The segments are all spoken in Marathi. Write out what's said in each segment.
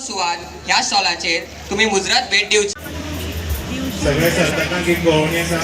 सुवात ह्या स्टॉलाचेर तुम्ही मुजरत भेट दिवची। सगळे सरतांक एक भोंवणी आसा।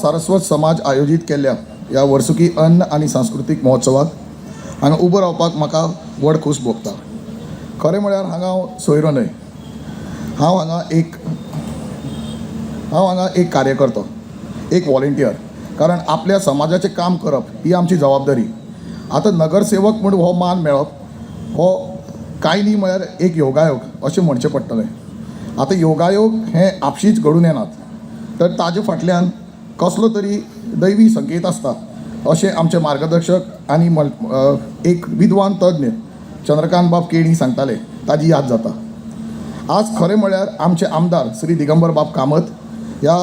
सारस्वत समाज आयोजित केल्ल्या ह्या वर्सुकी अन्न आनी सांस्कृतीक महोत्सवाक हांगा उबो रावपाक म्हाका व्हड खूश भोगता। खरें म्हळ्यार हांगा हांव सोयरो न्हय, हांव हांगा एक कार्यकर्तो, एक वॉलंटियर। कारण आपल्या समाजाचें काम करप ही आमची जबाबदारी। आतां नगरसेवक म्हूण हो मान मेळप हो कांय न्ही म्हळ्यार एक योगायोग अशें म्हणचें पडटलें। आतां योगायोग हे आपशींच घडून येनात, तर ताजे फाटल्यान कसलो तरी दैवी संकेत आसता अशें आमचे मार्गदर्शक आनी एक विद्वान तज्ञ चंद्रकांत बाब केणी सांगताले, ताजी याद जाता। आज खरें म्हळ्यार आमचे आमदार श्री दिगंबर बाब कामत ह्या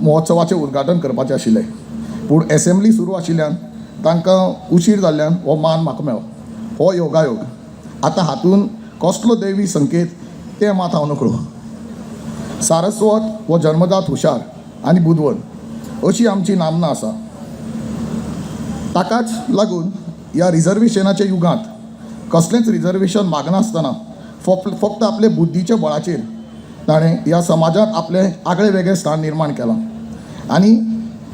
महोत्सवाचें उद्घाटन करपाचें आशिल्लें, पूण असेंब्ली सुरू आशिल्ल्यान तांकां उशीर जाल्ल्यान हो मान म्हाका मेळ्ळो। हो योगायोग। आतां हातून कसलो दैवी संकेत तें मात हांव नकळो। सारस्वत हो जन्मजात हुशार आनी बुदवण अशी आमची नामना आसा। ताकाच लागून ह्या रिजर्वेशनाच्या युगांत कसलेंच रिजर्वेशन मागनासतना फक्त आपले बुद्धीच्या बळाचेर ताणें ह्या समाजांत आपलें आगळें वेगळें स्थान निर्माण केलां। आनी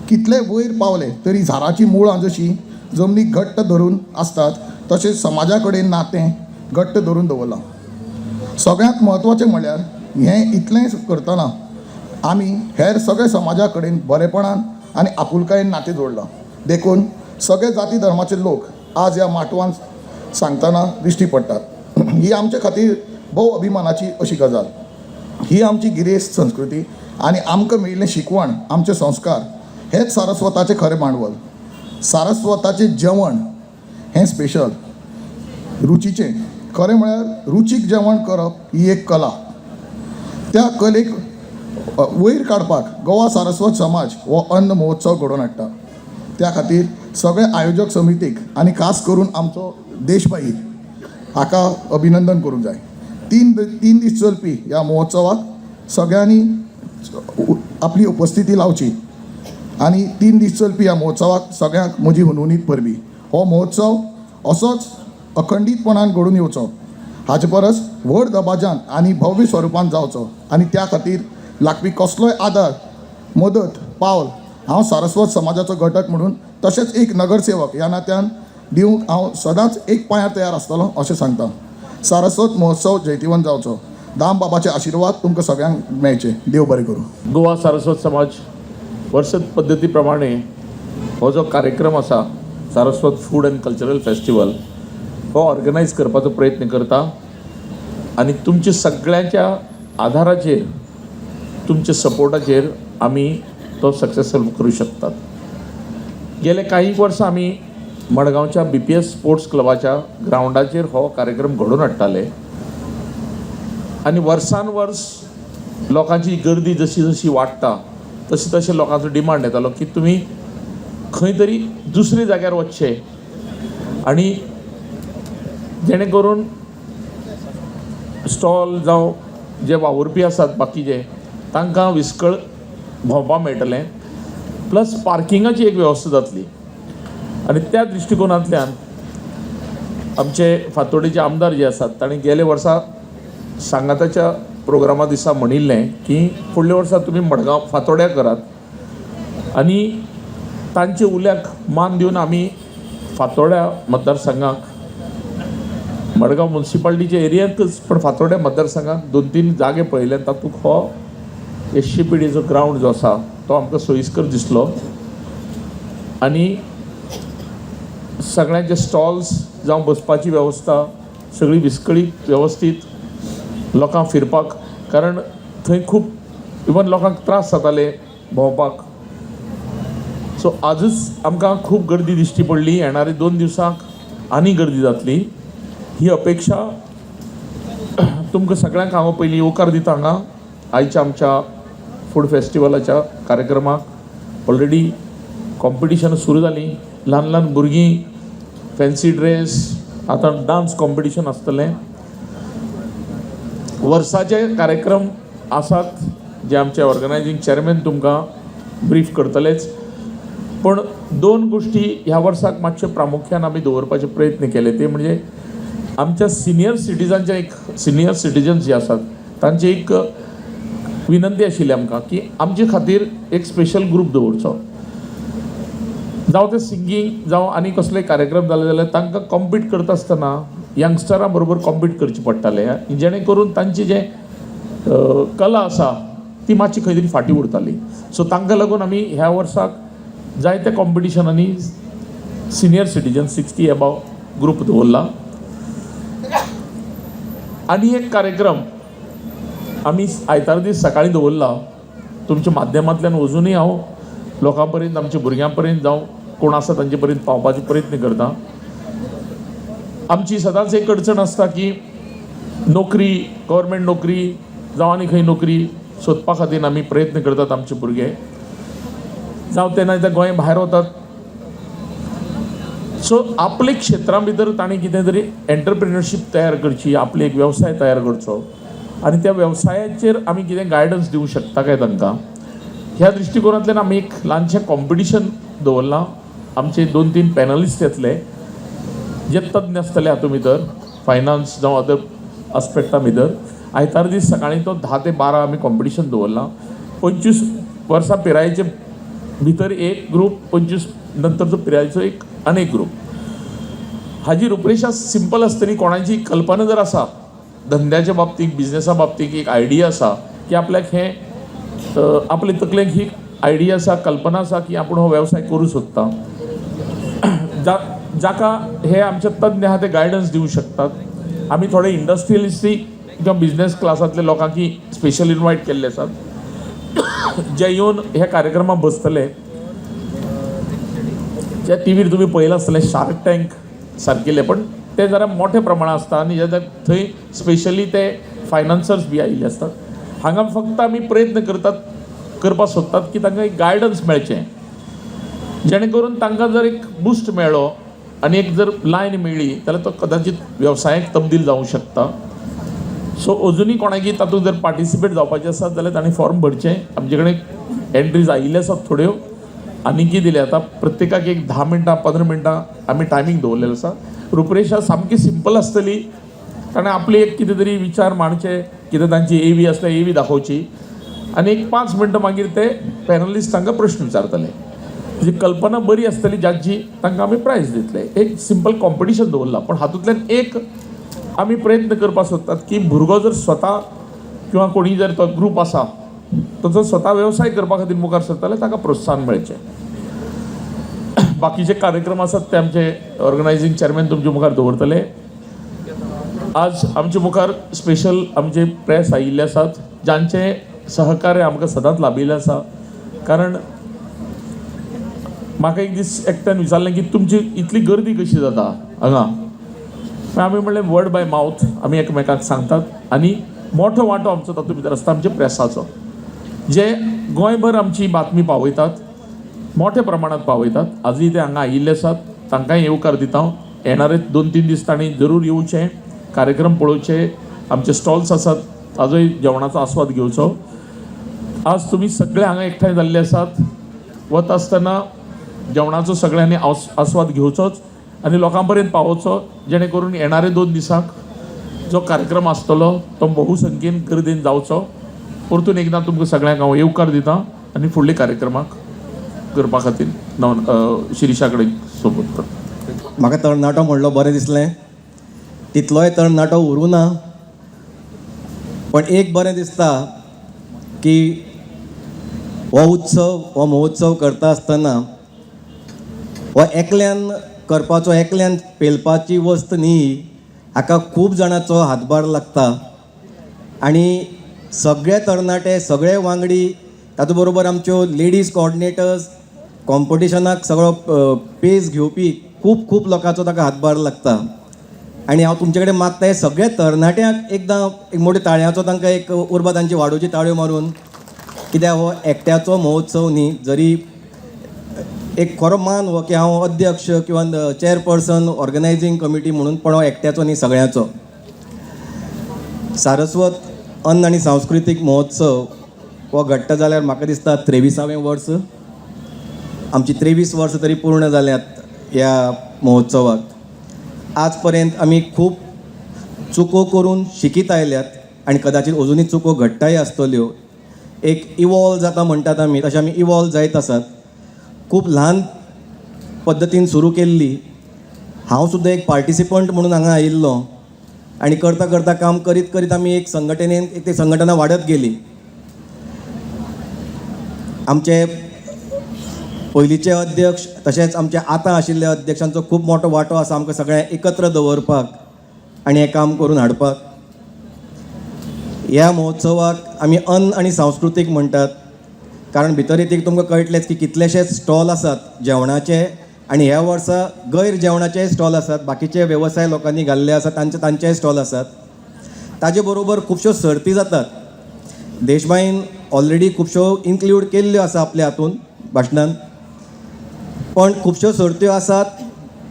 कितले वयर पावले तरी झाडाची मुळां जशीं जमनीक घट्ट धरून आसतात तशेंच समाजा कडेन नातें घट्ट धरून दवरलां। सगळ्यांत म्हत्वाचें म्हळ्यार हें इतलें करतना आमी हेर सगळे समाजा कडेन बरेपणान आनी आपुलकायेन नातें जोडलां। देखून सगळे जाती धर्माचे लोक आज ह्या माटवान सांगतना दिश्टी पडटात। ही आमचे खातीर भोव अभिमानाची अशी गजाल। ही आमची गिरेस्त संस्कृती आनी आमकां मेळिल्लें शिकवण, आमचे संस्कार हेच सारस्वताचें खरें भांडवल। सारस्वताचें जेवण हें स्पेशल, रुचीचें। खरें म्हळ्यार रुचीक जेवण करप ही एक कला। त्या कलेक वयर काडपाक गोवा सारस्वत समाज हो अन्न महोत्सव घडोवन हाडटा। त्या खातीर सगळे आयोजक समितीक आनी खास करून आमचो देशभाई हाका अभिनंदन करूंक जाय। तीन दीस चलपी ह्या महोत्सवाक सगळ्यांनी आपली उपस्थिती लावची आनी 3 दीस चलपी ह्या महोत्सवाक सगळ्यांक म्हजी हुनहुनीत परबी। हो महोत्सव असोच अखंडीतपणान घडून येवचो, हाचे परस व्हड दबाज्यान आनी भव्य स्वरुपान जावचो। आनी त्या खातीर लागपी कसलोय आदार, मदत, पावल हांव सारस्वत समाजाचो घटक म्हणून तशेंच एक नगरसेवक ह्या नात्यान दिवंक हांव सदांच एक पांयार तयार आसतलों अशें सांगता। सारस्वत महोत्सव जैतिवंत जावचो। दाम बाबाचे आशिर्वाद तुमकां सगळ्यांक मेळचे। देव बरें करूं। गोवा सारस्वत समाज वर्सत पद्दती प्रमाणे हो जो कार्यक्रम आसा Saraswat food end cultural festival हो ऑर्गनायज करपाचो प्रयत्न करता आनी तुमच्या सगळ्यांच्या आधाराचेर, तुमच्या सपोर्टाचेर आमी तो सक्सेसफूल करूं शकतात। गेले काही वर्सां आमी मडगांवच्या BPS स्पोर्ट्स क्लबाच्या ग्राउंडाचेर हो कार्यक्रम घडोवन हाडटाले आनी वर्सान वर्स लोकांची गर्दी जशी जशी वाडटा तशी तशें लोकांचो डिमांड येतालो की तुमी खंय तरी दुसरे जाग्यार वचचे आनी जेणे करून स्टॉल जावं जे वावुरपी आसात बाकीचे तांकां विस्कळ भोंवपाक मेळटलें, प्लस पार्किंगाची एक वेवस्था जातली। आनी त्या दृश्टिकोनांतल्यान आमचे फातोडेचे आमदार जे आसात तांणी गेले वर्सा सांगाताच्या प्रोग्रामा दिसा म्हणिल्लें की फुडल्या वर्सा तुमी मडगांव फातोड्या करात आनी तांचे उल्याक मान दिवन आमी फातोड्या मतदारसंघाक, मडगांव म्युनिसिपालिटीच्या एरियांतच पण फातोड्या मतदारसंघाक 2-3 जागे पळयले। तातूंत हो SCPDचो ग्राउंड जो आसा तो आमकां सोयीस्कर दिसलो आनी सगळ्यांचे स्टॉल्स जावं बसपाची वेवस्था सगळी विस्कळीत वेवस्थीत लोकांक फिरपाक, कारण थंय खूब इवन लोकांक त्रास जाताले भोंवपाक। सो आजच आमकां खूब गर्दी दिश्टी पडली। येणारे 2 दिवसांक आनी गर्दी जातली ही अपेक्षा तुमकां सगळ्यांक हांव पयलीं येवकार दिता हांगा आयच्या आमच्या फूड फेस्टिवलाच्या कार्यक्रमाक. ऑलरेडी कॉम्पिटिशनां सुरू जालीं. ल्हान ल्हान भुरगीं फॅन्सी ड्रेस, आतां डान्स कॉम्पिटिशन आसतलें. वर्साचे कार्यक्रम आसात जे आमचे ऑर्गनायझींग चेअरमॅन तुमकां ब्रीफ करतलेच. पण 2 गोश्टी ह्या वर्साक मातशे प्रामुख्यान आमी दवरपाचे प्रयत्न केले. ते म्हणजे आमच्या सिनियर सिटीजन्स जे आसात तांची एक विनंती आशिल्ली आमकां की आमचे खातीर एक स्पेशल ग्रूप दवरचो. जावं ते सिंगींग जावं आनी कसलेय कार्यक्रम जाले जाल्यार तांकां कॉम्पीट करता आसतना यंगस्टरां बरोबर कॉम्पीट करचें पडटालें, जेणे करून तांची जे कला आसा ती मातशी खंय तरी फाटीं उरताली. सो तांकां लागून आमी ह्या वर्साक जायत्या कॉम्पिटिशनांनी सिनियर सिटीजन 60 एबाव ग्रूप दवरला. आनी एक कार्यक्रम आमी आयतार दीस सकाळीं दवरला. तुमच्या माध्यमांतल्यान अजुनूय हांव लोकां पर्यंत, आमच्या भुरग्यां पर्यंत जावं कोण आसा तांचे पर्यंत पावपाचो प्रयत्न करता. आमची सदांच एक अडचण आसता की नोकरी, गव्हर्मेंट नोकरी जावं आनी खंय नोकरी सोदपा खातीर आमी प्रयत्न करतात. आमचे भुरगे जावं तेन्ना ते गोंया भायर वतात. सो आपले क्षेत्रां भितर ताणें कितें तरी एंटरप्रिनरशीप तयार करची, आपले एक वेवसाय तयार करचो आनी त्या वेवसायाचेर आमी कितें गायडन्स दिवंक शकता काय तांकां, ह्या दृश्टिकोनांतल्यान आमी एक ल्हानशें कॉम्पिटिशन दवरलां. आमचे 2-3 पॅनलिस्ट येतले जे तज्ञ आसतले हातूंत भितर, फायनान्स जावं अदर आस्पेक्टा भितर. आयतार दीस सकाळीं तो 10 ते 12 आमी कॉम्पिटिशन दवरलां. 25 वर्सां पिरायेचे भितर एक ग्रूप, 25 नंतरचो पिरायेचो एक आनीक ग्रूप. हाजी रूपरेशा सिंपल आसतली. कोणाची कल्पना जर आसा धंद्याच्या बाबतींत, बिझनेसा बाबतींत एक आयडिया आसा की आपल्याक हें आपले तकलेक ही आयडिया आसा, कल्पना आसा की आपूण हो वेवसाय करूं सोदता, जाका हे आमचे तज्ञ आहा ते गायडन्स दिवंक शकतात. आमी थोडे इंडस्ट्रियलिस्टूय किंवा बिझनेस क्लासांतले लोकांकी स्पेशल इन्वायट केल्ले आसात जे येवन ह्या कार्यक्रमाक बसतले. जे टीव्हीर तुमी पळयलां आसतलें शार्क टँक सारकिल्ले, पण ते जरा मोठ्या प्रमाणात आसता आनी थंय स्पेशली ते फायनान्सर्स बी आयिल्ले आसतात. हांगा फक्त आमी प्रयत्न करपाक सोदतात की तांकां एक गायडन्स मेळचें, जेणे करून तांकां जर एक बूस्ट मेळ्ळो आनी एक जर लायन मेळ्ळी जाल्यार तो कदाचित वेवसायाक तब्दील जावंक शकता. सो अजुनूय कोणाकी तातूंत जर पार्टिसिपेट जावपाचें आसत जाल्यार ताणें फॉर्म भरचें. आमचे कडेन एंट्रीज आयिल्ले आसात थोड्यो, आनी कितें दिलें आतां प्रत्येकाक एक 10 मिनटां 15 मिनटां आमी टायमींग दवरलेलो आसा. रूपरेशा सामकी सिंपल आसतली. ताणें आपले एक कितें तरी विचार मांडचे, कितें तांची एवी आसता एवी दाखोवची आनी एक 5 मिनटां मागीर ते पॅनलिस्ट तांकां प्रश्न विचारतले. जी कल्पना बरी आसतली जाची तांकां आमी प्रायज दितले. एक सिंपल कॉम्पिटिशन दवरलां, पण हातूंतल्यान एक आमी प्रयत्न करपाक सोदतात की भुरगो जर स्वता किंवा कोणी जर तो ग्रूप आसा तो जर स्वता वेवसाय करपा खातीर मुखार सरता जाल्यार ताका प्रोत्साहन मेळचें. बाकीचे कार्यक्रम आसात ते आमचे ऑर्गनायझींग चेअरमॅन तुमचे मुखार दवरतले. आज आमचे मुखार स्पेशल आमचे प्रेस आयिल्ले आसात जांचे सहकार्य आमकां सदांच लाभिल्लें आसा. कारण म्हाका एक दीस एकट्यान विचारलें की तुमची इतली गर्दी कशी जाता हांगा. आमी म्हणलें वर्ड बाय माउथ आमी एकामेकांक सांगतात आनी मोठो वांटो आमचो तातूंत भितर आसता आमच्या प्रेसाचो, जे गोंयभर आमची बातमी पावयतात, मोठ्या प्रमाणात पावयतात. आजूय ते हांगा आयिल्ले आसात, तांकांय येवकार दिता. येणारे 2-3 दीस तांणी जरूर येवचें, कार्यक्रम पळोवचे. आमचे स्टॉल्स आसात ताजोय जेवणाचो आस्वाद घेवचो. आज तुमी सगळे हांगा एकठांय जाल्ले आसात. वता आसतना जेवणाचो सगळ्यांनी आस्वाद घेवचोच आनी लोकां पर्यंत पावोवचो, जेणे करून येणारे 2 दिसाक जो कार्यक्रम आसतलो तो बहुसंख्येन गर्देन जावचो. परतून एकदां तुमकां सगळ्यांक हांव येवकार दितां आनी फुडले कार्यक्रमाक करपा खातीर शिरीषा कडेन सोबत करता. म्हाका तरणाटो म्हणलो बरें दिसलें. तितलोय तरणाटो उरूं ना, पण एक बरें दिसता की हो उत्सव हो महोत्सव करता आसतना हो एकल्यान करपाचो, एकल्यान पेलपाची वस्त न्ही, हाका खूब जाणांचो हातभार लागता. आनी सगळे तरणाटे, सगळे वांगडी, तातूंत बरोबर आमच्यो लेडीज कोऑर्डिनेटर्स, कॉम्पिटिशनाक सगळो पेस घेवपी खूब लोकांचो ताका हातभार लागता. आनी हांव तुमचे कडेन मागता हे सगळे तरणाट्यांक एकदां एक मोठ्या ताळयांचो तांकां एक उर्बा तांची वाडोवची ताळयो मारून, कित्याक हो एकट्याचो महोत्सव न्ही, जरी एक खरो मान हो की हांव अध्यक्ष किंवा चेअरपर्सन ऑर्गनायझींग कमिटी म्हणून, पण हो एकट्याचो न्ही सगळ्यांचो. सारस्वत अन्न आनी सांस्कृतीक महोत्सव हो घडटा जाल्यार म्हाका दिसता 23वें वर्स, आमची 23 वर्सां तरी पूर्ण जाल्यात ह्या महोत्सवाक. आज पर्यंत आमी खूब चुको करून शिकीत आयल्यात आनी कदाचित अजुनूय चुको घडटाय आसतल्यो. एक इवॉल्व जाता म्हणटात आमी, तशें आमी इवॉल्व जायत आसात. खूब ल्हान पद्दतीन सुरू केल्ली. हांव सुद्दां एक पार्टिसिपंट म्हणून हांगा आयिल्लो आनी करता करता काम करीत करीत आमी एक संघटनेन ती संघटना वाडत गेली. आमचे पयलींचे अध्यक्ष तशेंच आमचे आतां आशिल्ल्या अध्यक्षांचो खूब मोठो वांटो आसा आमकां सगळ्यांक एकत्र दवरपाक आनी हें काम करून हाडपाक. ह्या महोत्सवाक आमी अन्न आनी सांस्कृतीक म्हणटात, कारण भितर एक तुमकां कळटलेंच की कितलेशेच स्टॉल आसात जेवणाचे, आनी ह्या वर्सा गैर जेवणाचे स्टॉल आसात. बाकीचे वेवसाय लोकांनी घाल्ले आसात, तांचे स्टॉल आसात. ताजे बरोबर खुबश्यो सर्ती जातात. देशबाईन ऑलरेडी खुबश्यो इन्क्लूड केल्ल्यो आसा आपल्या हातून भाशणान, पण खुबश्यो सर्त्यो आसात.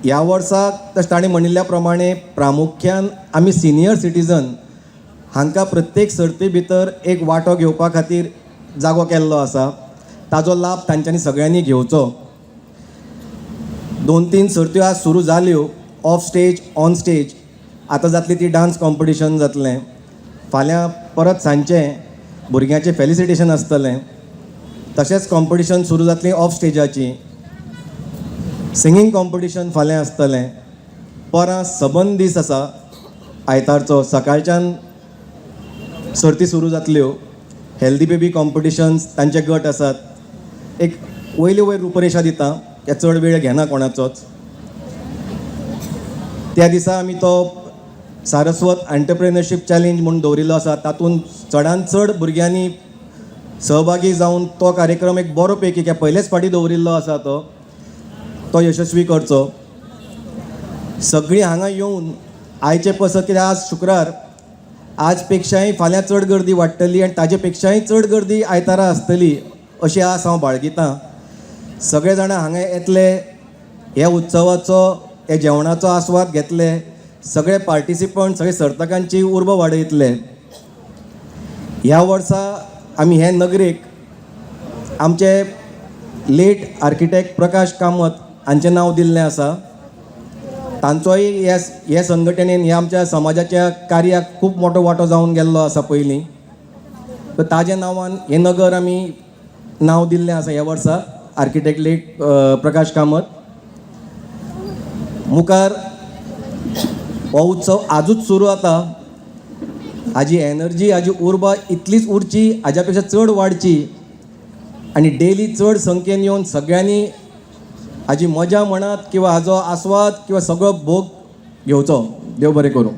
ह्या वर्साक तशें ताणें म्हणिल्ल्या प्रमाणे प्रामुख्यान आमी सिनियर सिटीजन हांकां प्रत्येक सर्ती भितर एक वांटो घेवपा खातीर जागो केल्लो आसा. ताजो लाभ तांच्यांनी सगळ्यांनी घेवचो. 2-3 सर्त्यो आज सुरू जाल्यो, ऑफ स्टेज, ऑन स्टेज. आतां जातली ती डान्स कॉम्पिटिशन जातलें. फाल्यां परत सांजचें भुरग्यांचें फेलिसिटेशन आसतलें. तशेंच कॉम्पिटिशन सुरू जातली ऑफ स्टेजाची. सिंगींग कॉम्पिटिशन फाल्यां आसतलें. परां सबंद दीस आसा आयतारचो. सकाळच्यान सर्ती सुरू जातल्यो. हेल्दी बेबी कॉम्पिटिशन्स तांचे गट आसात. एक वयले वयर रुपरेशा दिता, ते चड वेळ घेना कोणाचोच. त्या दिसा आमी तो सारस्वत एंटरप्रेनरशीप चॅलेंज म्हणून दवरिल्लो आसा. तातूंत चडांत चड भुरग्यांनी सहभागी जावन तो कार्यक्रम एक बरो पैकी पयलेच फावटी दवरिल्लो आसा तो यशस्वी करचो. सगळीं हांगा येवन आयचे पसत, कित्याक आज शुक्रार, आज पेक्षाय फाल्यां चड गर्दी वाडटली आनी ताजे पेक्षाय चड गर्दी आयतारा आसतली अशी आस हांव बाळगितां. सगळे जाणां हांगा येतले, ह्या उत्सवाचो, ह्या जेवणाचो आस्वाद घेतले. सगळे पार्टिसिपंट, सगळे सर्तकांची उर्बा वाडयतले. ह्या वर्सा आमी हे नगरेक आमचे लेट आर्किटेक्ट प्रकाश कामत हांचें नांव दिल्लें आसा. तांचोय ह्या संघटनेन ह्या आमच्या समाजाच्या कार्याक खूब मोठो वांटो जावन गेल्लो आसा पयलीं. तर ताजे नांवान हें नगर आमी नांव दिल्लें आसा ह्या वर्सा, आर्किटेक्ट लेट प्रकाश कामत. मुखार हो उत्सव आजूच सुरू जाता. हाजी एनर्जी, हाजी उर्बा इतलीच उरची, हाज्या पेक्षा चड वाडची आनी डेली चड संख्येन येवन सगळ्यांनी हाजी मजा म्हणत किंवा हाजो आस्वाद किंवा सगळो भोग घेवचो. देव बरें करूं.